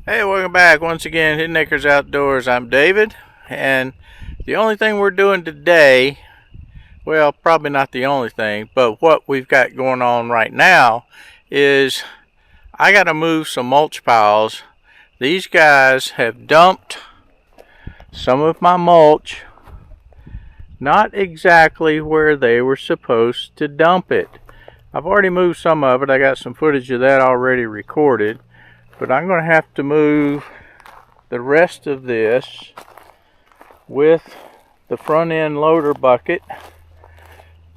Hey, welcome back once again, Hitmakers Outdoors. I'm David, and the only thing we're doing today, well, probably not the only thing, but what we've got going on right now is I got to move some mulch piles. These guys have dumped some of my mulch not exactly where they were supposed to dump it. I've already moved some of it. I got some footage of that already recorded. But I'm going to have to move the rest of this with the front end loader bucket,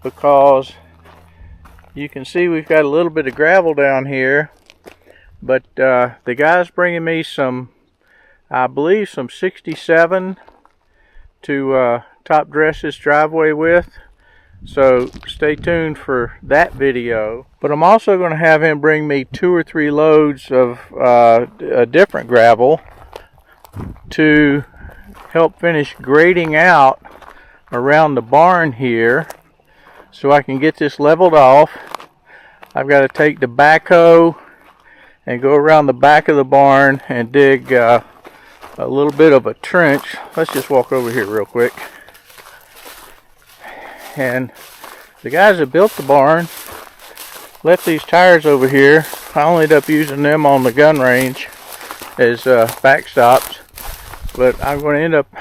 because you can see we've got a little bit of gravel down here. But the guy's bringing me some, I believe, some 67 to top dress this driveway with. So stay tuned for that video. But I'm also going to have him bring me 2 or 3 loads of a different gravel to help finish grading out around the barn here so I can get this leveled off. I've got to take the backhoe and go around the back of the barn and dig a little bit of a trench. Let's just walk over here real quick. And the guys that built the barn left these tires over here. I only ended up using them on the gun range as backstops, but I'm going to end up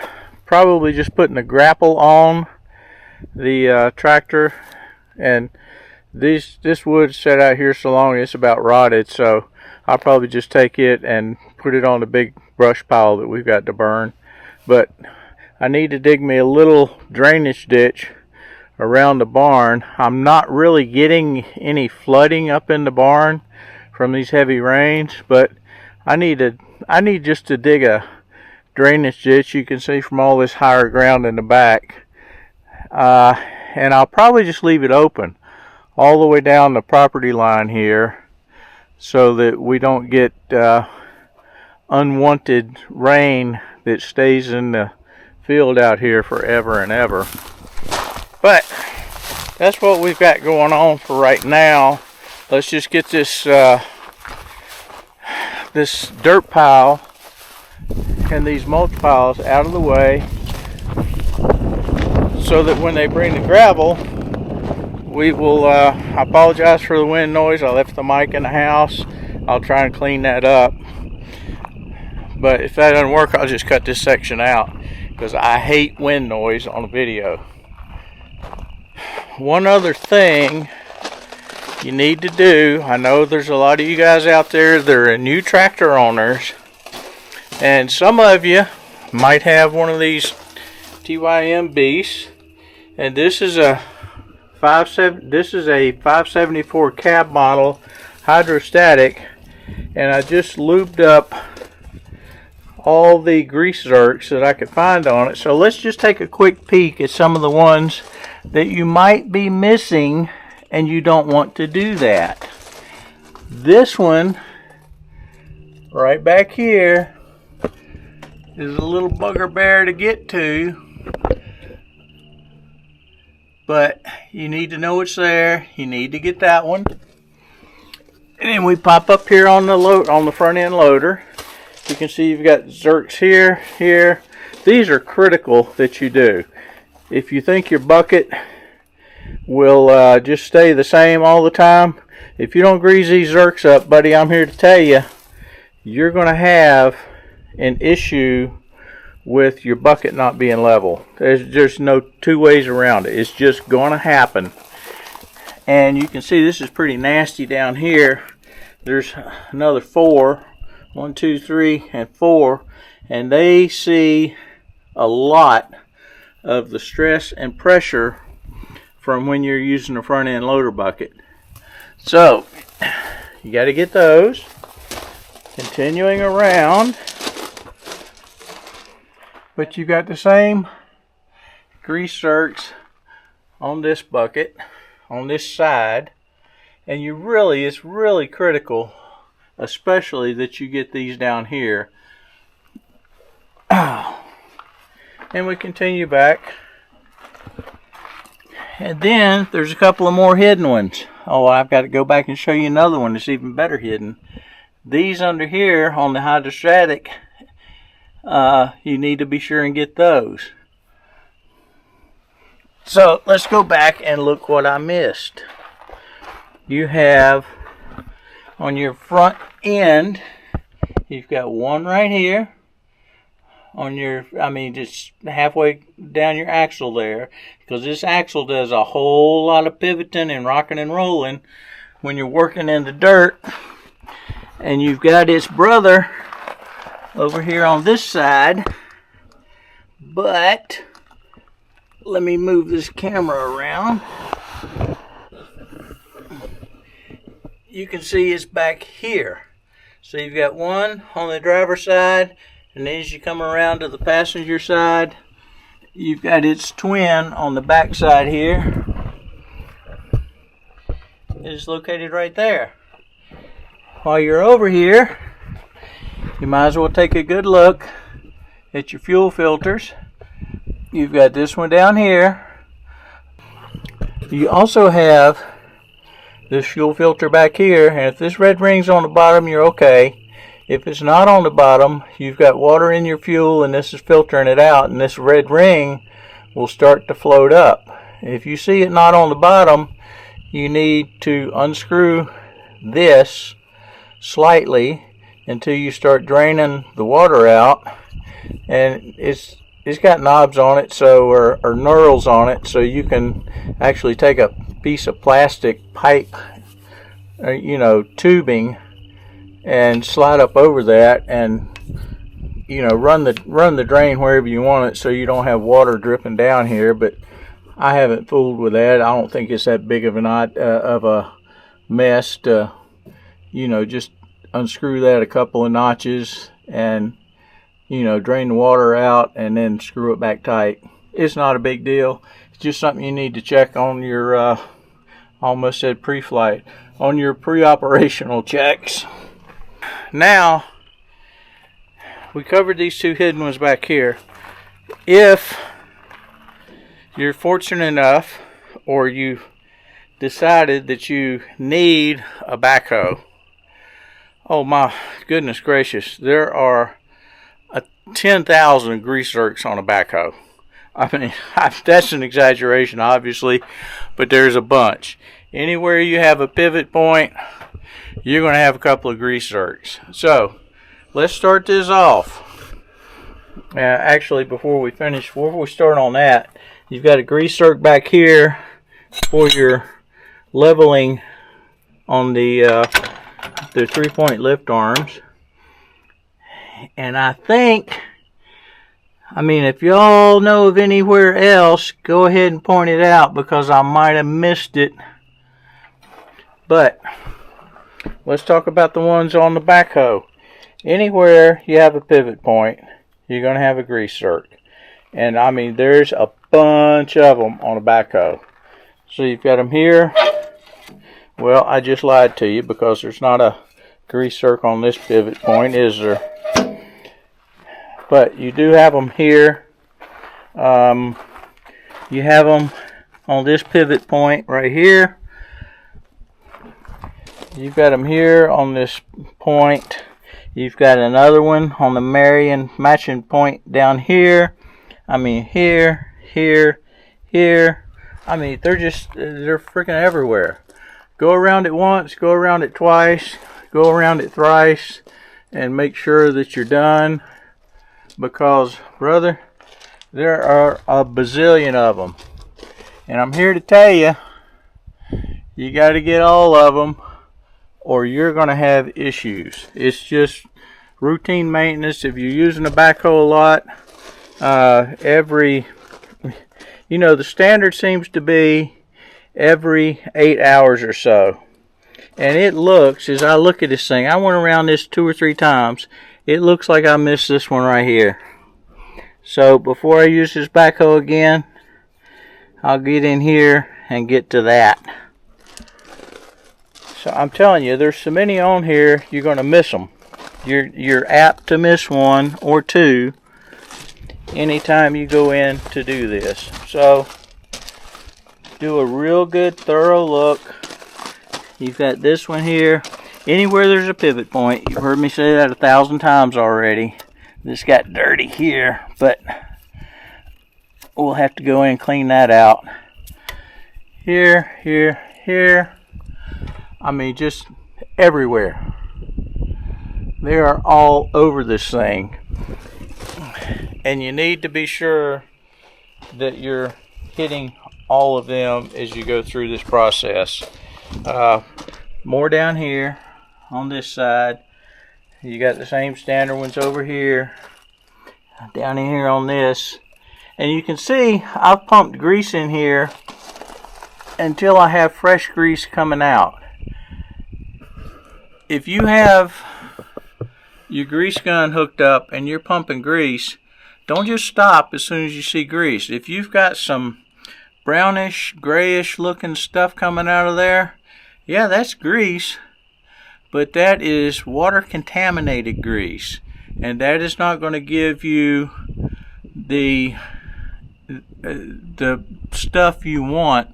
probably just putting a grapple on the tractor. And this wood set out here so long it's about rotted, so I'll probably just take it and put it on the big brush pile that we've got to burn. But I need to dig me a little drainage ditch around the barn. I'm not really getting any flooding up in the barn from these heavy rains, but I need just to dig a drainage ditch. You can see from all this higher ground in the back, and I'll probably just leave it open all the way down the property line here so that we don't get unwanted rain that stays in the field out here forever and ever. But that's what we've got going on for right now. Let's just get this this dirt pile and these mulch piles out of the way so that when they bring the gravel, we will, I apologize for the wind noise. I left the mic in the house. I'll try and clean that up. But if that doesn't work, I'll just cut this section out because I hate wind noise on a video. One other thing you need to do, I know there's a lot of you guys out there that are new tractor owners, and some of you might have one of these TYM beasts, and this is a 574 cab model hydrostatic, and I just lubed up all the grease zerks that I could find on it. So let's just take a quick peek at some of the ones that you might be missing, and you don't want to do that. This one right back here is a little bugger bear to get to, but you need to know it's there. You need to get that one. And then we pop up here on the front end loader. You can see you've got zerks here. These are critical that you do. If you think your bucket will just stay the same all the time, if you don't grease these zerks up, buddy, I'm here to tell you, you're going to have an issue with your bucket not being level. There's no two ways around it. It's just going to happen. And you can see this is pretty nasty down here. There's another 4. 1, 2, 3, and 4, and they see a lot of the stress and pressure from when you're using a front end loader bucket. So you got to get those. Continuing around, but you got the same grease zerks on this bucket on this side, and it's really critical, especially that you get these down here. And we continue back, and then there's a couple of more hidden ones. Oh, I've got to go back and show you another one that's even better hidden. These under here on the hydrostatic, you need to be sure and get those. So let's go back and look what I missed. You have on your front end, you've got one right here on your, just halfway down your axle there, because this axle does a whole lot of pivoting and rocking and rolling when you're working in the dirt. And you've got its brother over here on this side, but let me move this camera around. You can see it's back here. So you've got one on the driver's side, and then as you come around to the passenger side, you've got its twin on the back side here. It's located right there. While you're over here, you might as well take a good look at your fuel filters. You've got this one down here. You also have this fuel filter back here, and if this red ring's on the bottom, you're okay. If it's not on the bottom, you've got water in your fuel and this is filtering it out, and this red ring will start to float up. If you see it not on the bottom, you need to unscrew this slightly until you start draining the water out. And it's got knobs on it, so or knurls on it, so you can actually take a piece of plastic pipe, tubing, and slide up over that, and run the drain wherever you want it, so you don't have water dripping down here. But I haven't fooled with that. I don't think it's that big of a mess to just unscrew that a couple of notches and drain the water out and then screw it back tight. It's not a big deal. It's just something you need to check on your almost said pre-flight, on your pre-operational checks. Now we covered these two hidden ones back here. If you're fortunate enough, or you decided that you need a backhoe, oh my goodness gracious, there are 10,000 grease zerks on a backhoe. That's an exaggeration, obviously, but there's a bunch. Anywhere you have a pivot point, you're going to have a couple of grease zerks. So let's start this off. Actually, before we start on that, you've got a grease zerk back here for your leveling on the 3-point lift arms. And I think, if y'all know of anywhere else, go ahead and point it out, because I might have missed it. But let's talk about the ones on the backhoe. Anywhere you have a pivot point, you're going to have a grease zerk. And there's a bunch of them on a backhoe. So you've got them here. Well, I just lied to you, because there's not a grease zerk on this pivot point, is there? But you do have them here. You have them on this pivot point right here. You've got them here on this point. You've got another one on the matching point down here. Here, here, here. They're freaking everywhere. Go around it once, go around it twice, go around it thrice, and make sure that you're done. Because, brother, there are a bazillion of them. And I'm here to tell you, you got to get all of them, or you're going to have issues. It's just routine maintenance. If you're using a backhoe a lot, the standard seems to be every 8 hours or so. And it looks, as I look at this thing, I went around this 2 or 3 times. It looks like I missed this one right here. So before I use this backhoe again, I'll get in here and get to that. So I'm telling you, there's so many on here, you're going to miss them. You're apt to miss one or two anytime you go in to do this. So do a real good thorough look. You've got this one here. Anywhere there's a pivot point, you've heard me say that 1,000 times already. This got dirty here, but we'll have to go in and clean that out. Here, here, here. I mean, just everywhere. They are all over this thing. And you need to be sure that you're hitting all of them as you go through this process. More down here on this side. You got the same standard ones over here. Down in here on this. And you can see I've pumped grease in here until I have fresh grease coming out. If you have your grease gun hooked up and you're pumping grease, don't just stop as soon as you see grease. If you've got some brownish, grayish looking stuff coming out of there, yeah, that's grease, but that is water contaminated grease, and that is not going to give you the stuff you want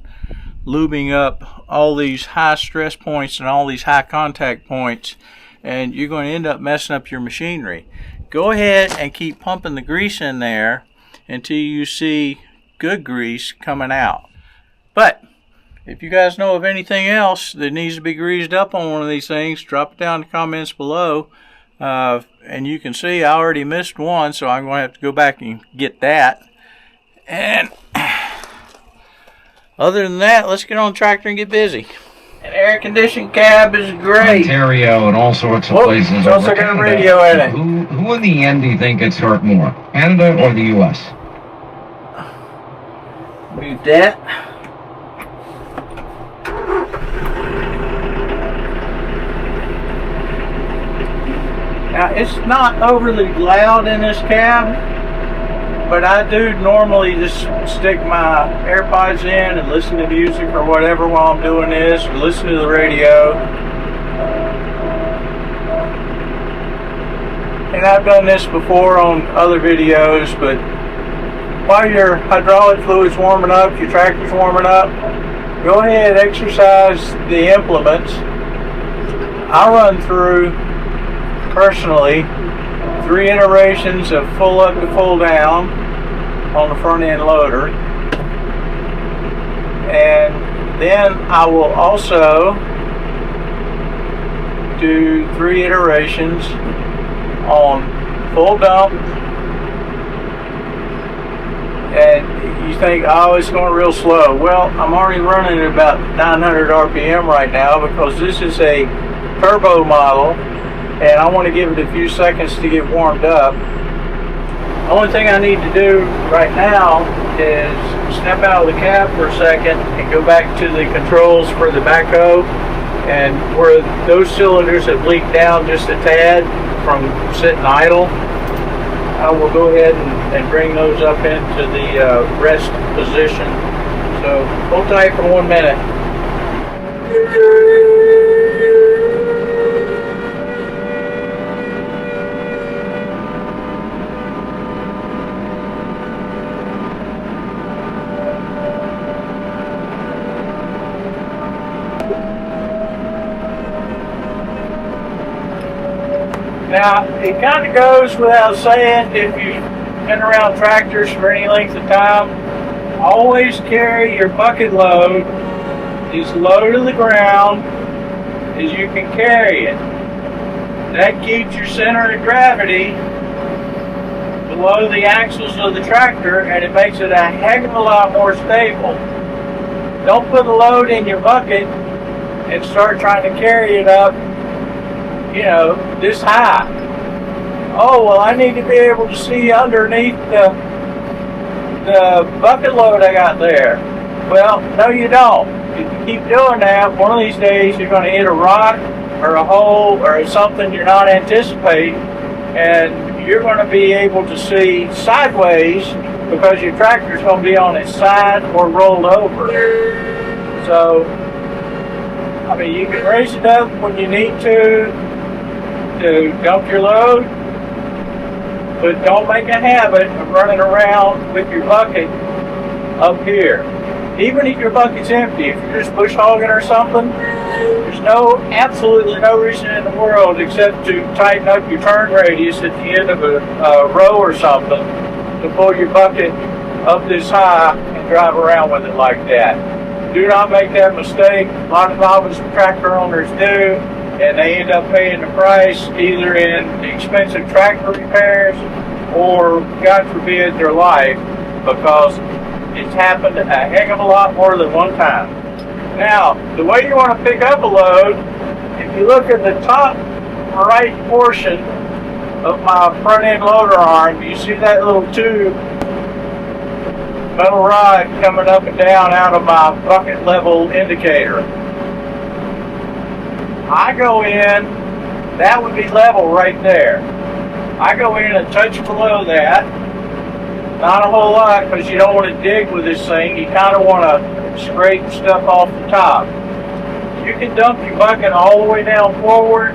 lubing up all these high stress points and all these high contact points, and you're going to end up messing up your machinery. Go ahead and keep pumping the grease in there until you see good grease coming out. But if you guys know of anything else that needs to be greased up on one of these things, drop it down in the comments below. And you can see I already missed one, so I'm going to have to go back and get that. And other than that, let's get on the tractor and get busy. An air-conditioned cab is great. Ontario and all sorts of places. It's also got a radio in it. Who in the end do you think gets hurt more, Canada or the U.S.? Mute that. Now, it's not overly loud in this cab, but I do normally just stick my AirPods in and listen to music or whatever while I'm doing this, or listen to the radio. And I've done this before on other videos, but while your hydraulic fluid's warming up, your tractor's warming up, go ahead, exercise the implements. I run through, personally, 3 iterations of full up to full down on the front end loader, and then I will also do 3 iterations on full dump. And you think, oh, it's going real slow. Well, I'm already running at about 900 RPM right now because this is a turbo model, and I want to give it a few seconds to get warmed up. The only thing I need to do right now is step out of the cab for a second and go back to the controls for the backhoe, and where those cylinders have leaked down just a tad from sitting idle, I will go ahead and bring those up into the rest position. So hold tight for 1 minute. Now, it kind of goes without saying, if you've been around tractors for any length of time, always carry your bucket load as low to the ground as you can carry it. That keeps your center of gravity below the axles of the tractor, and it makes it a heck of a lot more stable. Don't put a load in your bucket and start trying to carry it up, you know, this high. Oh, well, I need to be able to see underneath the bucket load I got there. Well, no, you don't. If you keep doing that, one of these days you're going to hit a rock or a hole or something you're not anticipating, and you're going to be able to see sideways because your tractor's going to be on its side or rolled over. So, I mean, you can raise it up when you need to dump your load, but don't make a habit of running around with your bucket up here. Even if your bucket's empty, if you're just bush hogging or something, There's absolutely no reason in the world except to tighten up your turn radius at the end of a row or something to pull your bucket up this high and drive around with it like that. Do not make that mistake. A lot of novice tractor owners do, and they end up paying the price either in expensive tractor repairs or, God forbid, their life, because it's happened a heck of a lot more than one time. Now, the way you want to pick up a load, if you look at the top right portion of my front end loader arm, you see that little tube, metal rod coming up and down out of my bucket level indicator. I go in, that would be level right there. I go in and touch below that. Not a whole lot, because you don't want to dig with this thing. You kind of want to scrape stuff off the top. You can dump your bucket all the way down forward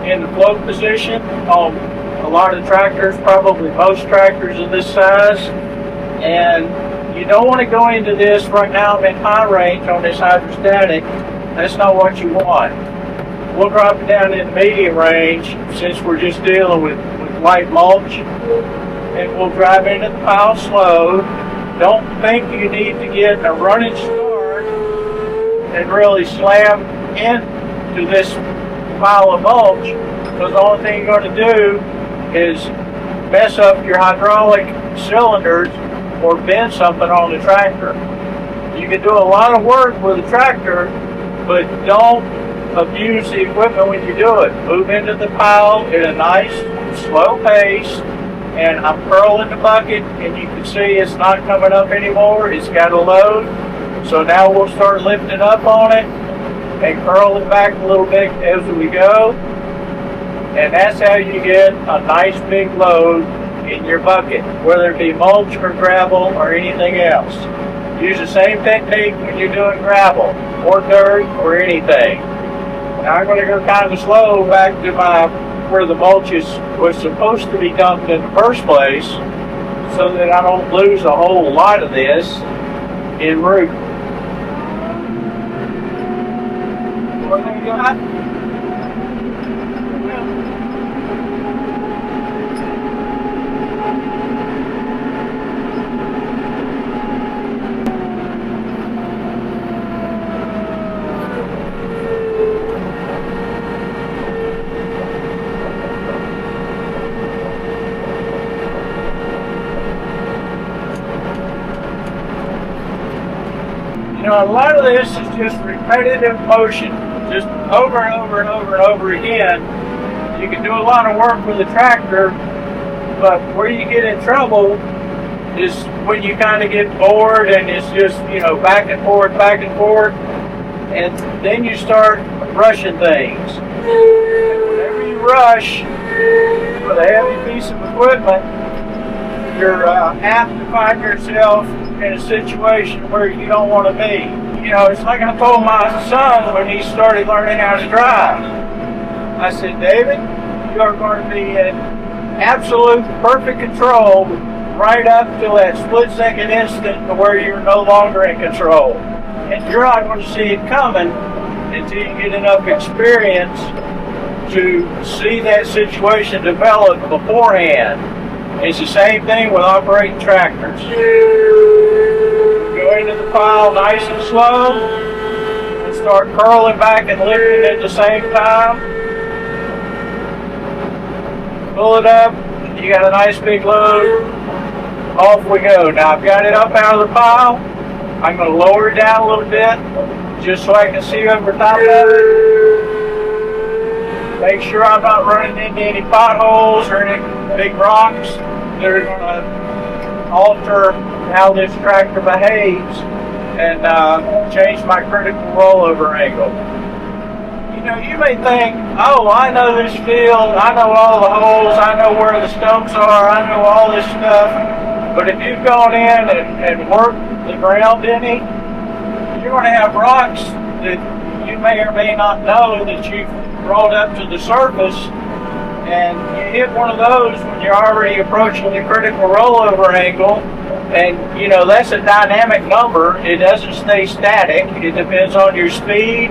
in the float position on a lot of tractors, probably most tractors of this size. And you don't want to go into this. Right now I'm in high range on this hydrostatic. That's not what you want. We'll drop it down in medium range since we're just dealing with light mulch. And we'll drive into the pile slow. Don't think you need to get a running start and really slam into this pile of mulch, because the only thing you're going to do is mess up your hydraulic cylinders or bend something on the tractor. You can do a lot of work with a tractor, but don't abuse the equipment when you do it. Move into the pile at a nice, slow pace. And I'm curling the bucket, and you can see it's not coming up anymore. It's got a load. So now we'll start lifting up on it and curl it back a little bit as we go. And that's how you get a nice big load in your bucket, whether it be mulch or gravel or anything else. Use the same technique when you're doing gravel or dirt or anything. Now I'm going to go kind of slow back to where the mulch was supposed to be dumped in the first place, so that I don't lose a whole lot of this en route. What do you got? You know, a lot of this is just repetitive motion, just over and over and over and over again. You can do a lot of work with a tractor, but where you get in trouble is when you kind of get bored and it's just, you know, back and forth, and then you start rushing things. And whenever you rush with a heavy piece of equipment, you're apt to find yourself in a situation where you don't want to be. You know, it's like I told my son when he started learning how to drive. I said, David, you are going to be in absolute perfect control right up till that split-second instant to where you're no longer in control. And you're not going to see it coming until you get enough experience to see that situation develop beforehand. It's the same thing with operating tractors. Go into the pile nice and slow and start curling back and lifting at the same time. Pull it up, you got a nice big load, off we go. Now I've got it up out of the pile. I'm going to lower it down a little bit just so I can see over top of it. Make sure I'm not running into any potholes or any big rocks that are going to alter how this tractor behaves and change my critical rollover angle. You know, you may think, oh, I know this field, I know all the holes, I know where the stumps are, I know all this stuff. But if you've gone in and worked the ground any, you're going to have rocks that you may or may not know that you've brought up to the surface, and you hit one of those when you're already approaching the critical rollover angle. And you know, that's a dynamic number. It doesn't stay static. It depends on your speed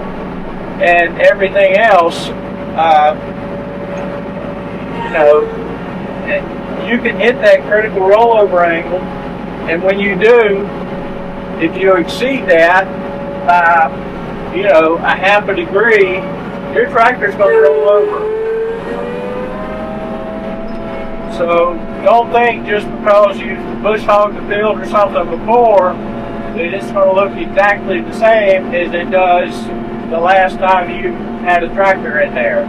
and everything else, you can hit that critical rollover angle, and when you do, if you exceed that by, a half a degree, your tractor's going to roll over. So don't think just because you bush hogged the field or something before that it's going to look exactly the same as it does the last time you had a tractor in there.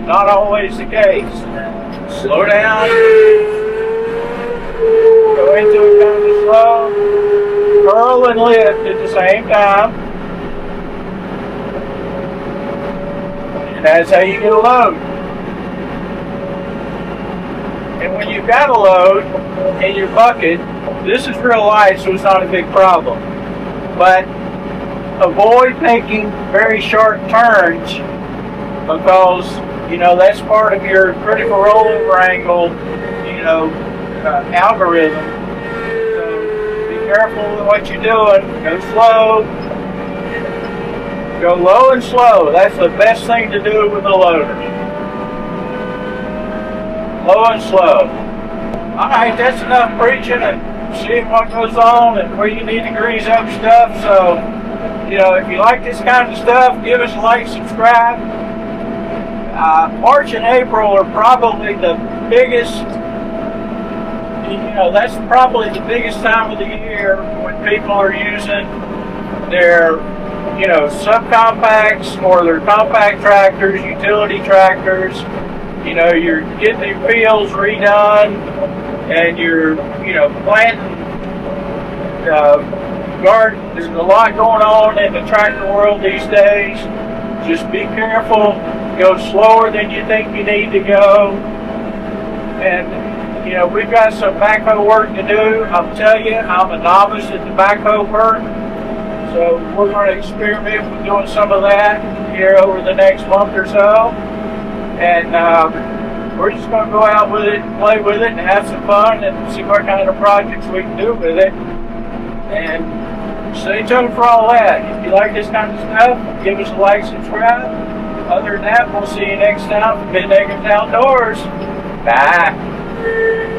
Not always the case. Slow down. Go into it kind of slow. Curl and lift at the same time. And that's how you get a load. And when you've got a load in your bucket, this is real light, so it's not a big problem. But avoid making very sharp turns, because that's part of your critical rollover angle algorithm. So be careful with what you're doing. Go slow, go low and slow. That's the best thing to do with a loader. Low and slow. Alright, that's enough preaching and seeing what goes on and where you need to grease up stuff. So if you like this kind of stuff, give us a like, subscribe. March and April are probably the biggest, that's probably the biggest time of the year when people are using their, subcompacts or their compact tractors, utility tractors. You're getting your fields redone and you're, planting garden. There's a lot going on in the tractor world these days. Just be careful. Go slower than you think you need to go. And, we've got some backhoe work to do. I'll tell you, I'm a novice at the backhoe work. So we're going to experiment with doing some of that here over the next month or so. And we're just going to go out with it and play with it and have some fun and see what kind of projects we can do with it. And stay tuned for all that. If you like this kind of stuff, give us a like, subscribe. Other than that, we'll see you next time for Big Niggas Outdoors. Bye.